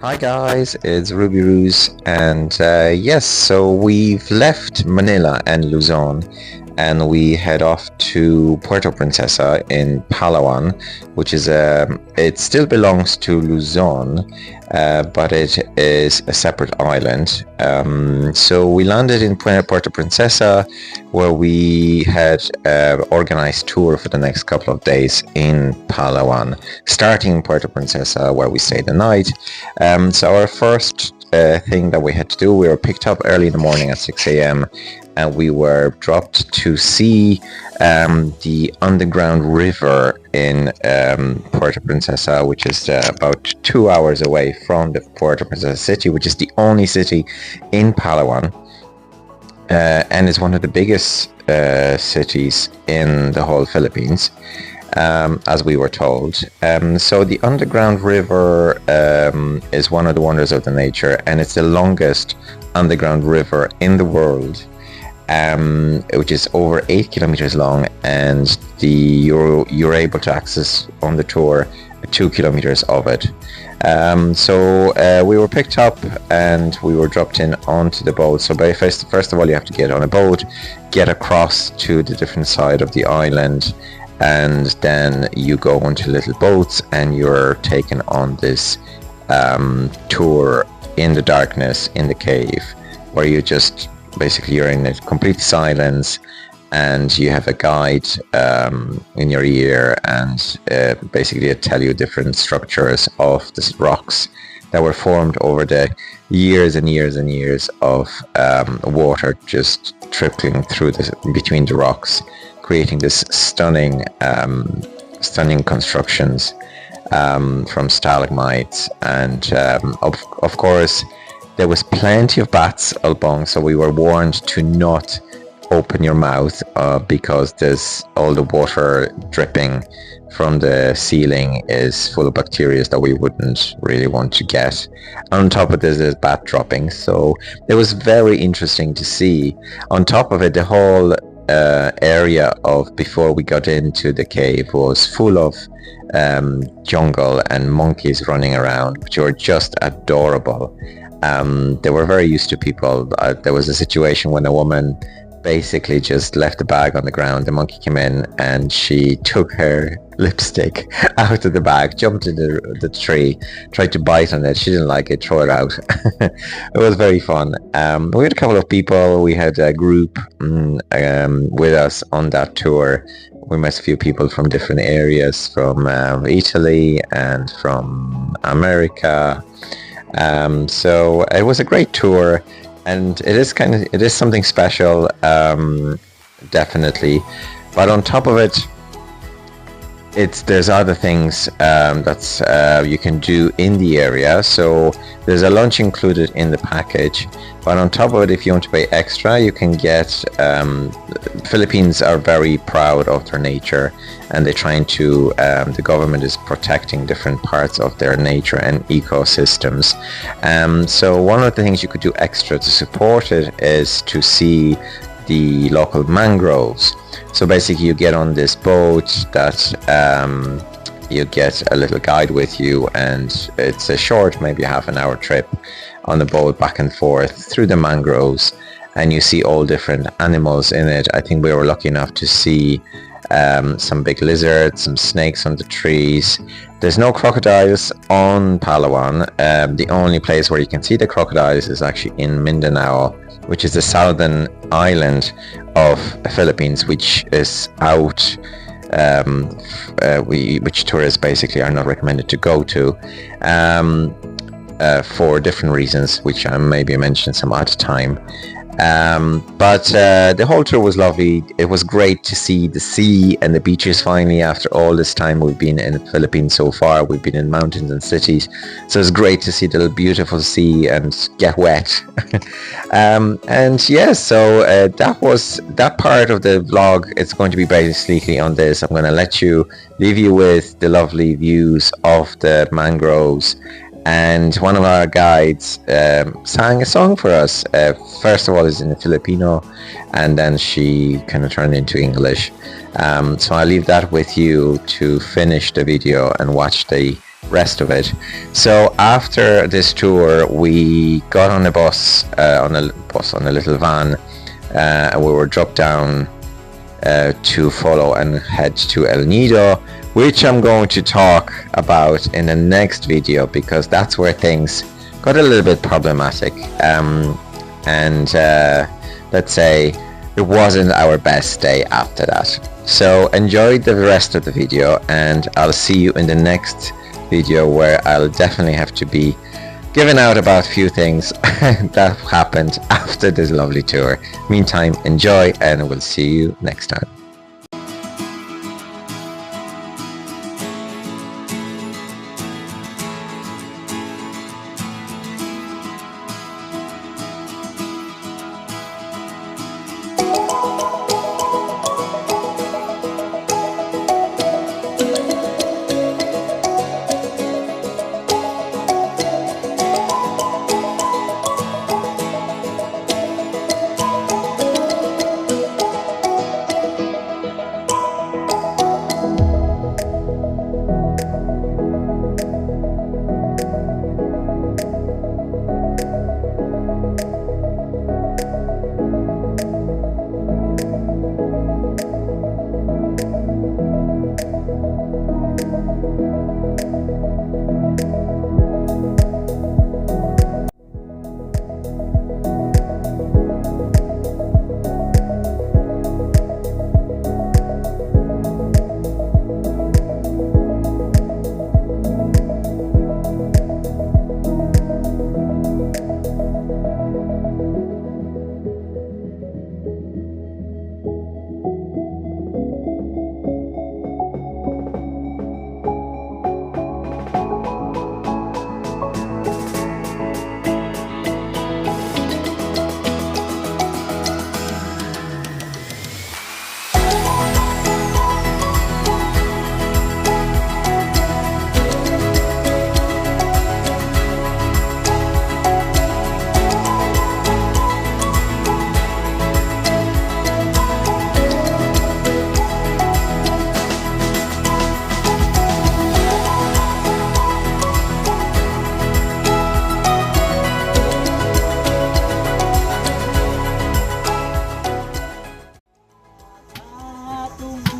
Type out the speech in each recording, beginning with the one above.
Hi guys, it's Ruby Ruse, and yes, so we've left Manila and Luzon, and we head off to Puerto Princessa in Palawan, which is it still belongs to Luzon, but it is a separate island. So we landed in Puerto Princessa, where we had an organized tour for the next couple of days in Palawan, starting in Puerto Princessa, where we stayed the night. So our first thing that we had to do, we were picked up early in the morning at 6 a.m. and we were dropped to see the underground river in Puerto Princessa, which is about 2 hours away from the Puerto Princessa city, which is the only city in Palawan, and is one of the biggest cities in the whole Philippines. As we were told. So the underground river is one of the wonders of the nature, and it's the longest underground river in the world, which is over 8 kilometers long, and you're able to access on the tour 2 kilometers of it. So we were picked up and we were dropped in onto the boat. So first of all, you have to get on a boat, get across to the different side of the island, and then you go onto little boats and you're taken on this tour in the darkness in the cave, where you just basically you're in a complete silence, and you have a guide in your ear, and basically it tell you different structures of the rocks that were formed over the years and years and years of water just trickling through between the rocks, creating this stunning constructions from stalagmites, and of course there was plenty of bats along, so we were warned to not open your mouth because there's all the water dripping from the ceiling is full of bacteria that we wouldn't really want to get. On top of this, there's bat dropping, so it was very interesting to see. On top of it, the whole area of before we got into the cave was full of jungle and monkeys running around, which were just adorable. They were very used to people. There was a situation when a woman basically just left the bag on the ground. The monkey came in and she took her lipstick out of the bag, jumped into the tree, tried to bite on it. She didn't like it, throw it out. It was very fun. We had a couple of people. We had a group with us on that tour. We met a few people from different areas, from Italy and from America. So it was a great tour. And it is something special, definitely. But on top of it, there's other things that's you can do in the area. So there's a lunch included in the package. But on top of it, if you want to pay extra, you can get. Philippines are very proud of their nature, and they're trying to. The government is protecting different parts of their nature and ecosystems. So one of the things you could do extra to support it is to see the local mangroves. So basically, you get on this boat that you get a little guide with you, and it's a short, maybe half an hour trip on the boat back and forth through the mangroves, and you see all different animals in it. I think we were lucky enough to see some big lizards, some snakes on the trees. There's no crocodiles on Palawan. The only place where you can see the crocodiles is actually in Mindanao, which is the southern island of the Philippines, which is out, which tourists basically are not recommended to go to for different reasons, which I maybe mention some other time. But the whole tour was lovely. It was great to see the sea and the beaches finally after all this time we've been in the Philippines so far. We've been in mountains and cities, so it's great to see the beautiful sea and get wet. And yeah, so that was that part of the vlog. It's going to be basically on this. I'm going to leave you with the lovely views of the mangroves. And one of our guides sang a song for us. First of all, it's in Filipino, and then she kind of turned into English. So I'll leave that with you to finish the video and watch the rest of it. So after this tour, we got on a bus, on a little van, and we were dropped down to follow and head to El Nido, which I'm going to talk about in the next video, because that's where things got a little bit problematic, and let's say it wasn't our best day after that. So enjoy the rest of the video, and I'll see you in the next video, where I'll definitely have to be giving out about a few things that happened after this lovely tour. Meantime, enjoy, and we'll see you next time.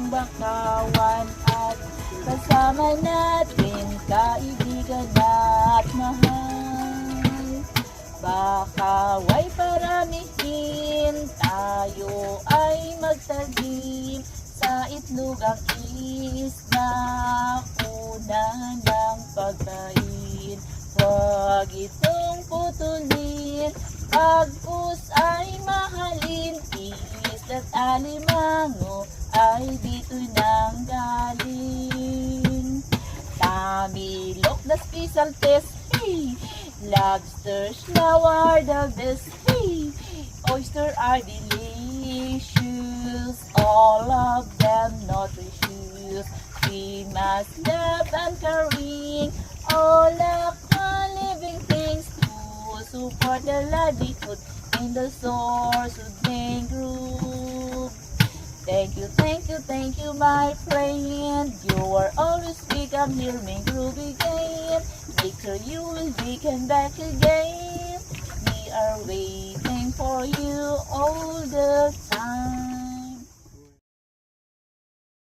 Bakawan at kasama natin kaibigan at mahal. Bakaway paramihin, tayo ay magtagim sa itlogang isda, una ng pagkain. Huwag itong putulin, pagkus ay mahalin, at alimango ay dito nang galing. Tamilok na spisaltes, hey! Lobsters now are the best, hey! Oyster are delicious, all of them nutritious. We must love and caring all of the living things to support the livelihood in the source of mangrove. Thank you, my friend. You are always welcome here, mangrove again. Make sure you will be come back again. We are waiting for you always.